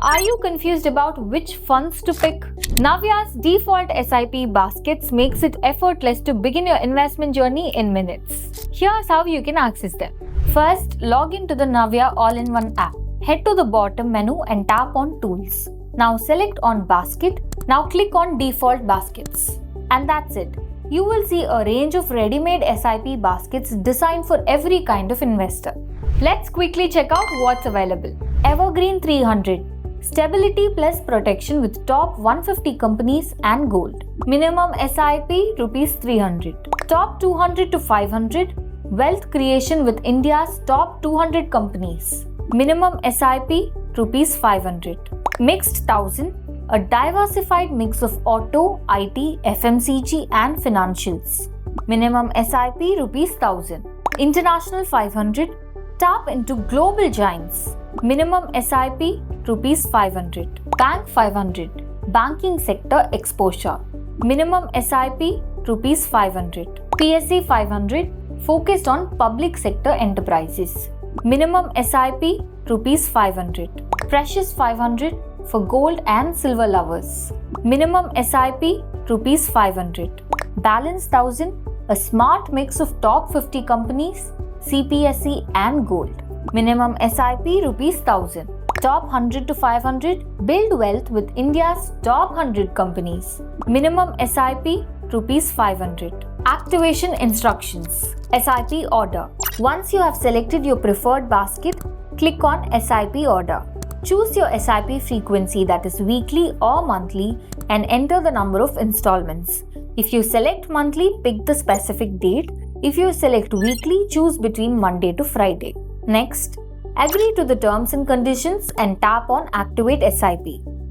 Are you confused about which funds to pick? Navia's default SIP baskets makes it effortless to begin your investment journey in minutes. Here's how you can access them. First, log into the Navia all-in-one app. Head to the bottom menu and tap on Tools. Now select on Basket. Now click on Default Baskets. And that's it. You will see a range of ready-made SIP baskets designed for every kind of investor. Let's quickly check out what's available. Evergreen 300. Stability plus protection with top 150 companies and gold. Minimum SIP Rs 300. Top 200 to 500. Wealth creation with India's top 200 companies. Minimum SIP Rs 500. Mixed 1000. A diversified mix of auto, IT, FMCG and financials. Minimum SIP Rs 1000. International 500. Tap into global giants. Minimum SIP Rs 500. Bank 500. Banking sector exposure. Minimum SIP Rs 500. PSE 500. Focused on public sector enterprises. Minimum SIP Rs 500. Precious 500 for gold and silver lovers. Minimum SIP Rs 500. Balance 1000. A smart mix of top 50 companies, CPSE and gold. Minimum SIP Rs 1000. Top 100 to 500. Build wealth with India's top 100 companies. Minimum SIP Rs 500. Activation instructions. SIP order. Once you have selected your preferred basket, click on SIP order. Choose your SIP frequency, that is weekly or monthly, and enter the number of installments. If you select monthly, pick the specific date. If you select weekly, choose between Monday to Friday. Next, agree to the terms and conditions and tap on Activate SIP.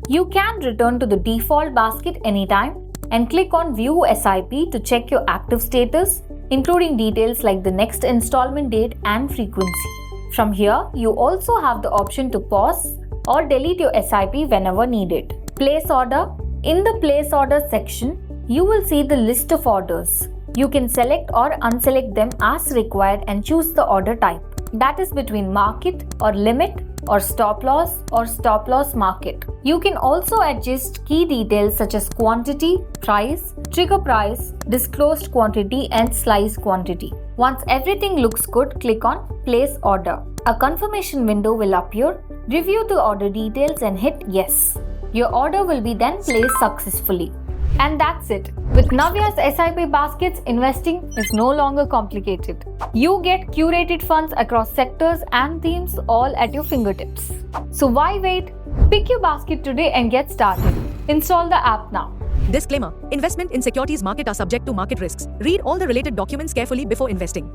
You can return to the default basket anytime and click on View SIP to check your active status, including details like the next installment date and frequency. From here, you also have the option to pause or delete your SIP whenever needed. Place order. In the Place Order section, you will see the list of orders. You can select or unselect them as required and choose the order type. That is between market or limit or stop loss market. You can also adjust key details such as quantity, price, trigger price, disclosed quantity and slice quantity. Once everything looks good, click on Place Order. A confirmation window will appear. Review the order details and hit Yes. Your order will be then placed successfully. And that's it. With Navia's SIP baskets, investing is no longer complicated. You get curated funds across sectors and themes all at your fingertips. So why wait? Pick your basket today and get started. Install the app now. Disclaimer: Investment in securities market are subject to market risks. Read all the related documents carefully before investing.